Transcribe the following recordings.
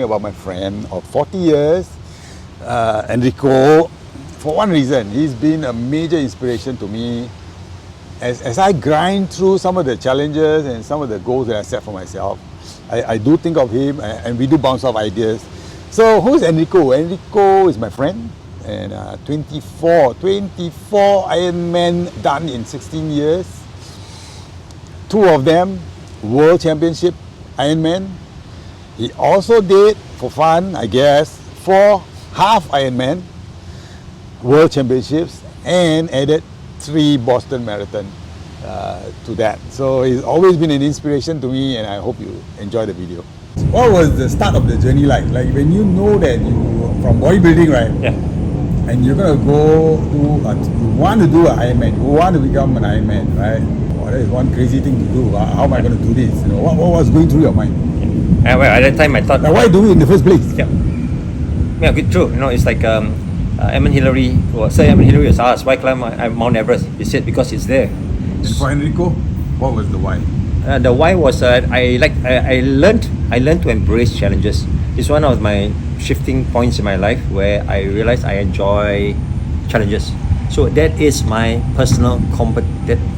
About my friend of 40 years, Enrico. For one reason, he's been a major inspiration to me as I grind through some of the challenges and some of the goals that I set for myself. I do think of him and we do bounce off ideas. So who's Enrico? Enrico is my friend, and 24 Ironman done in 16 years. 2 of them World Championship Ironman. He also did, for fun, I guess, 4 half Ironman World Championships and added 3 Boston Marathon to that. So he's always been an inspiration to me, and I hope you enjoy the video. What was the start of the journey like? Like when you know that you from bodybuilding, right? Yeah. And you're gonna go do, you want to do an Ironman, you want to become an Ironman, right? Oh, that is one crazy thing to do. How am I going to do this? You know, what was going through your mind? Well, at that time I thought, now, why do it in the first place? Yeah, good, true. You know, it's like Edmund Hillary, Sir Edmund Hillary was asked, why climb Mount Everest? He said, because it's there. And for Enrico, what was the why? The why was I learned to embrace challenges. It's one of my shifting points in my life where I realized I enjoy challenges. So that is my personal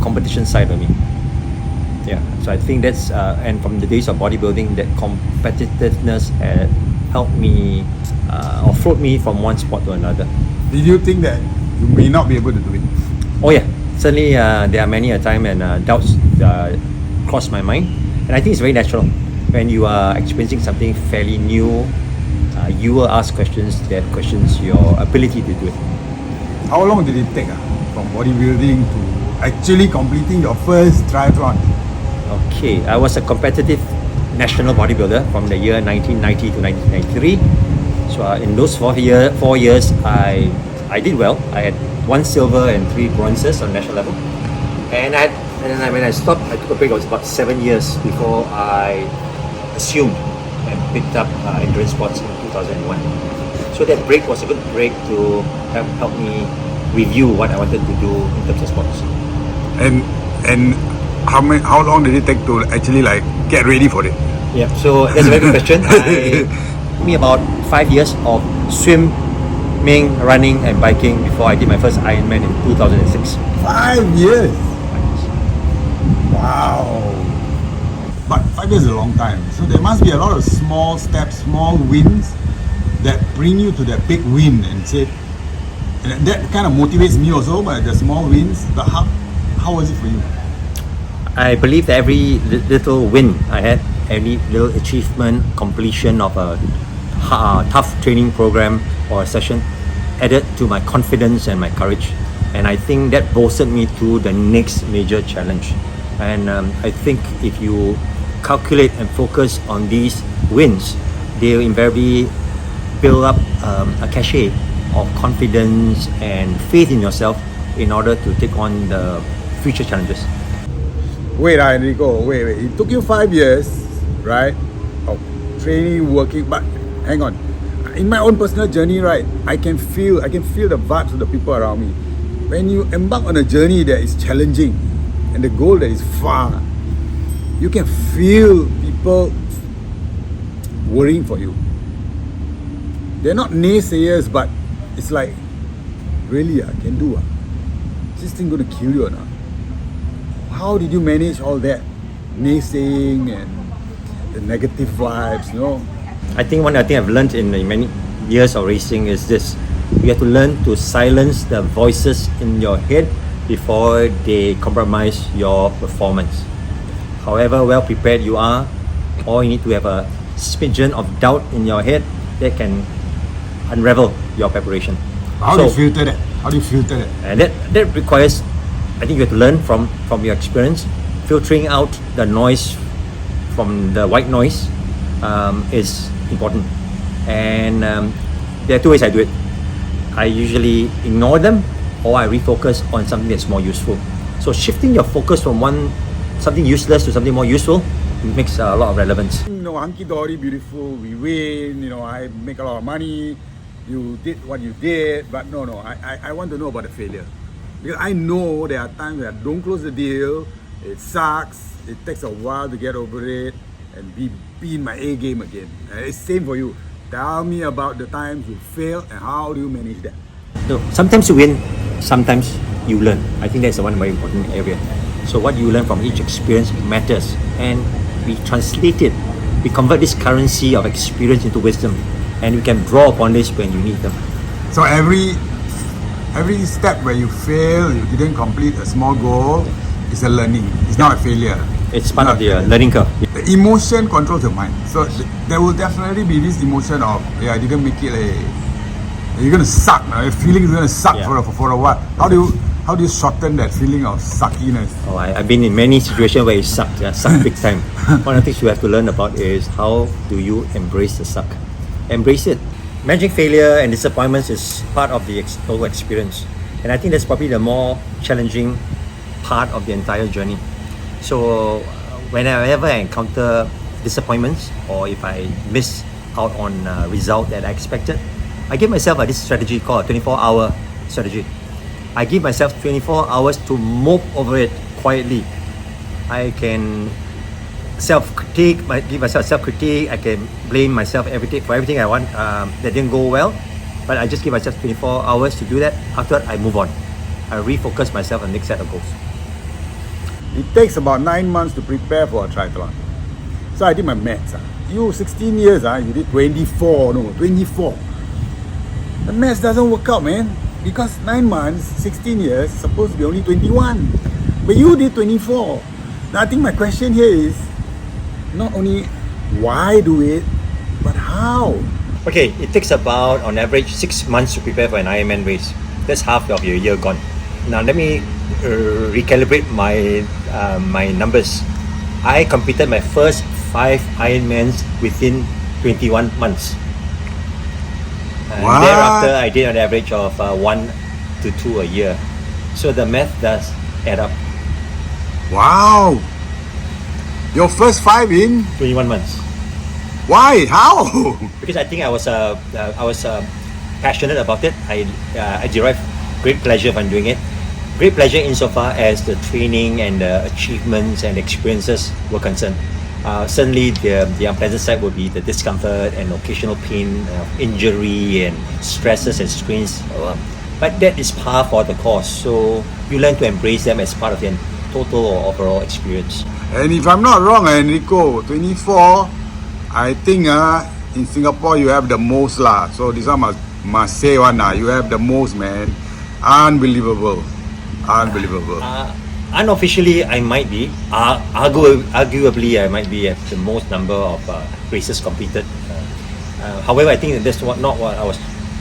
competition side of me. Yeah, so I think that's and from the days of bodybuilding, that competitiveness had helped me or float me from one sport to another. Did you think that you may not be able to do it? Oh yeah, certainly there are many a time and doubts cross my mind, and I think it's very natural when you are experiencing something fairly new. You will ask questions that questions your ability to do it. How long did it take from bodybuilding to actually completing your first triathlon? Okay, I was a competitive national bodybuilder from the year 1990 to 1993. So in those 4 years, I did well. I had 1 silver and 3 bronzes on national level. And when I stopped, I took a break. It was about 7 years before I assumed and picked up endurance sports in 2001. So that break was a good break to help me review what I wanted to do in terms of sports. And how long did it take to actually like get ready for it? Yeah, so that's a very good question. It took me about 5 years of swimming, running and biking before I did my first Ironman in 2006. 5 years? Wow. But 5 years is a long time. So there must be a lot of small steps, small wins that bring you to that big win, and say, and that kind of motivates me also, but the small wins. But how was it for you? I believe that every little win I had, every little achievement, completion of a tough training program or a session added to my confidence and my courage. And I think that bolstered me to the next major challenge. And I think if you calculate and focus on these wins, they will invariably build up a cachet of confidence and faith in yourself in order to take on the future challenges. Wait, Enrico, wait. It took you 5 years, right, of training, working, but hang on. In my own personal journey, right, I can feel the vibes of the people around me. When you embark on a journey that is challenging and the goal that is far, you can feel people worrying for you. They're not naysayers, but it's like, really, can do Is this thing gonna kill you or not? How did you manage all that naysaying and the negative vibes, you know? I think one thing I've learned in many years of racing is this: you have to learn to silence the voices in your head before they compromise your performance. However well prepared you are, or you need to have a smidgen of doubt in your head that can unravel your preparation. How do you filter that? And that requires, I think you have to learn from your experience. Filtering out the noise from the white noise is important. And there are 2 ways I do it. I usually ignore them, or I refocus on something that's more useful. So shifting your focus from something useless to something more useful makes a lot of relevance. You know, hunky-dory, beautiful, we win, you know, I make a lot of money, you did what you did, but no, I want to know about the failure. Because I know there are times where I don't close the deal, it sucks, it takes a while to get over it, and be in my A game again. It's same for you. Tell me about the times you failed and how do you manage that? So sometimes you win, sometimes you learn. I think that's the one very important area. So what you learn from each experience matters, and we translate it. We convert this currency of experience into wisdom, and we can draw upon this when you need them. So every step where you fail, you didn't complete a small goal, is a learning. It's not a failure. It's part of the learning curve. The emotion controls your mind. So there will definitely be this emotion of, I didn't make it. You're gonna suck. Your feeling is gonna suck for a while. How do you shorten that feeling of suckiness? Oh, I've been in many situations where it sucked, sucked big time. One of the things you have to learn about is how do you embrace the suck. Embrace it. Managing failure and disappointments is part of the whole experience. And I think that's probably the more challenging part of the entire journey. So whenever I encounter disappointments, or if I miss out on a result that I expected, I give myself this strategy called 24-hour strategy. I give myself 24 hours to mope over it quietly. I can self-critique, give myself self-critique. I can blame myself for everything I want that didn't go well. But I just give myself 24 hours to do that. After that, I move on. I refocus myself on the next set of goals. It takes about 9 months to prepare for a triathlon. So I did my maths. You 16 years, you did 24. The maths doesn't work out, man. Because 9 months, 16 years, supposed to be only 21. But you did 24. Now I think my question here is not only why do it, but how? Okay, it takes about, on average, 6 months to prepare for an Ironman race. That's half of your year gone. Now let me recalibrate my numbers. I completed my first 5 Ironmans within 21 months. And thereafter, I did an average of 1 to 2 a year. So the math does add up. Wow! Your first 5 in 21 months. Why? How? Because I think I was passionate about it. I derived great pleasure from doing it. Great pleasure insofar as the training and the achievements and experiences were concerned. Certainly the unpleasant side would be the discomfort and occasional pain, injury and stresses and strains. But that is par for the course. So you learn to embrace them as part of the total or overall experience. And if I'm not wrong, Enrico, 24, I think in Singapore you have the most lah. So this one must say one you have the most, man. Unbelievable. Unofficially, I might be. Arguably, I might be at the most number of races completed. However, I think that's not what I was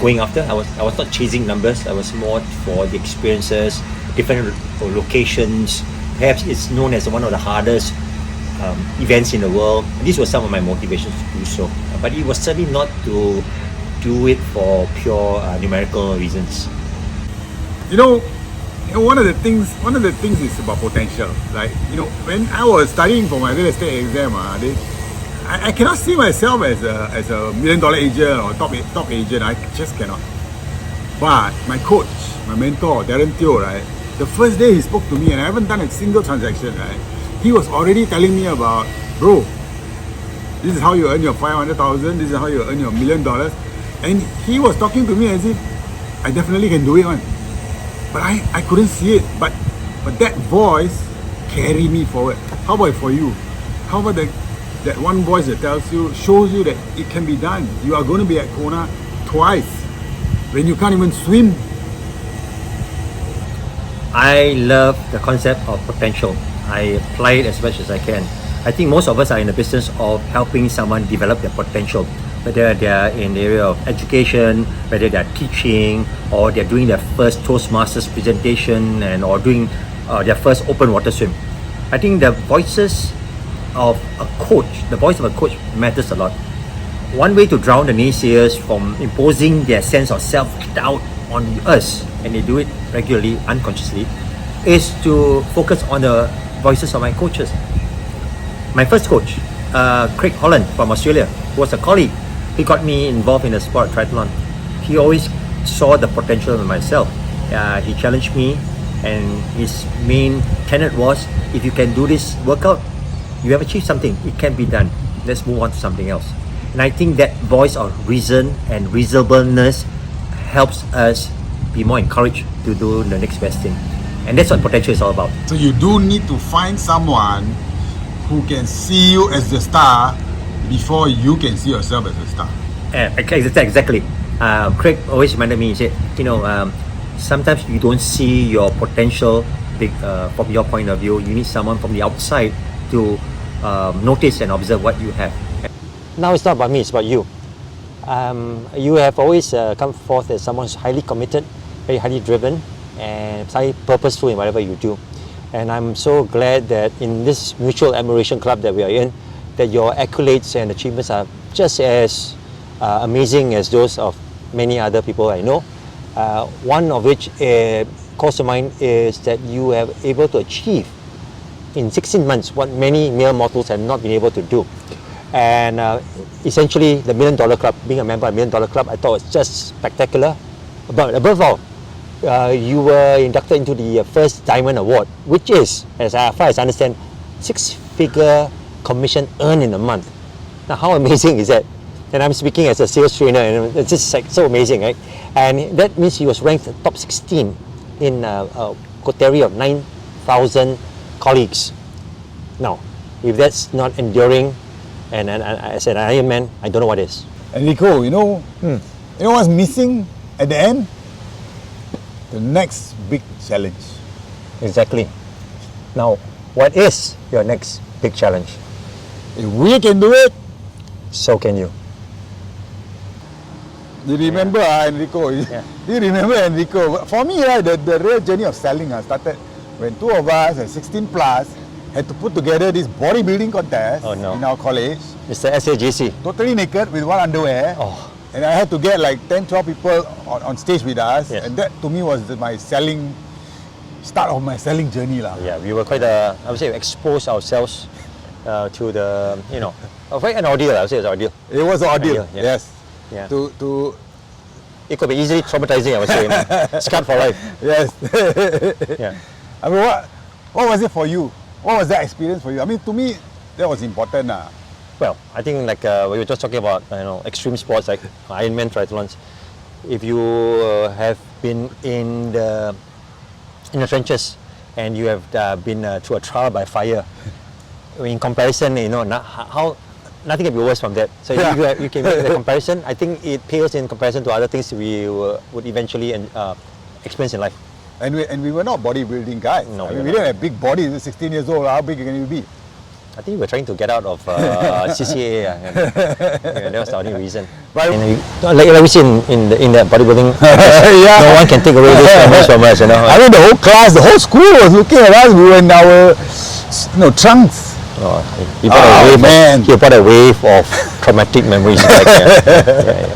going after. I was not chasing numbers. I was more for the experiences, different locations. Perhaps it's known as one of the hardest events in the world. These were some of my motivations to do so. But it was certainly not to do it for pure numerical reasons. One of the things is about potential. Like, when I was studying for my real estate exam, I cannot see myself as a $1 million agent or top agent. I just cannot. But my coach, my mentor, Darren Teo, right? The first day he spoke to me, and I haven't done a single transaction, right? He was already telling me about, bro, this is how you earn your 500,000. This is how you earn your $1 million. And he was talking to me as if I definitely can do it, man. But I couldn't see it. But that voice carried me forward. How about for you? How about that one voice that shows you that it can be done? You are going to be at Kona twice when you can't even swim. I love the concept of potential. I apply it as much as I can. I think most of us are in the business of helping someone develop their potential, whether they are in the area of education, whether they are teaching, or they're doing their first Toastmasters presentation or doing their first open water swim. I think the voice of a coach matters a lot. One way to drown the naysayers from imposing their sense of self-doubt on us, and they do it regularly, unconsciously, is to focus on the voices of my coaches. My first coach, Craig Holland from Australia, who was a colleague. He got me involved in the sport triathlon. He always saw the potential in myself. He challenged me, and his main tenet was, if you can do this workout, you have achieved something, it can be done, let's move on to something else. And I think that voice of reason and reasonableness helps us be more encouraged to do the next best thing. And that's what potential is all about. So you do need to find someone who can see you as the star before you can see yourself as a star. Exactly. Craig always reminded me, he said, sometimes you don't see your potential from your point of view. You need someone from the outside to notice and observe what you have. Now it's not about me, it's about you. You have always come forth as someone who's highly committed, very highly driven, and highly purposeful in whatever you do. And I'm so glad that in this mutual admiration club that we are in, that your accolades and achievements are just as amazing as those of many other people I know. One of which calls to mind is that you have able to achieve in 16 months what many mere mortals have not been able to do. And essentially the $1 Million Club, being a member of the $1 Million Club, I thought was just spectacular. But above all, you were inducted into the first Diamond Award, which is, as far as I understand, 6-figure commission earned in a month. Now, how amazing is that? And I'm speaking as a sales trainer, and it's just like so amazing, right? And that means he was ranked top 16 in a coterie of 9,000 colleagues. Now, if that's not enduring, and as an Ironman, I don't know what is. Enrico, you know what's missing at the end? The next big challenge. Exactly. Now, what is your next big challenge? If we can do it, So can you. you remember Enrico? Yeah. You remember Enrico? For me, right, the real journey of selling started when two of us at 16 plus had to put together this bodybuilding contest Oh, no. in our college, Mr. SAJC. totally naked with one underwear. Oh. And I had to get like 10, 12 people on stage with us. Yes. And that to me was my start of my selling journey. Yeah, we were quite I would say, expose ourselves to the, quite an ordeal. I would say it's an ordeal. It was an ordeal, Yeah. yes. Yeah. To It could be easily traumatizing, I would say. Scarred for life. yes. Yeah. I mean, what was it for you? What was that experience for you? I mean, to me, that was important. Well, I think like we were just talking about extreme sports like Ironman triathlons. If you have been in the trenches and you have been through a trial by fire, in comparison, how nothing can be worse from that. So if you can make the comparison, I think it pales in comparison to other things we would eventually experience in life. And we were not bodybuilding guys. No, I we mean, were we didn't have big bodies. 16 years old. How big can you be? I think we're trying to get out of CCA. That was the only reason. But Like we see in the bodybuilding, Yeah. no one can take away this memories from us. I mean, the whole class, the whole school was looking at us. We were in our trunks. He brought a wave of traumatic memories back. Yeah.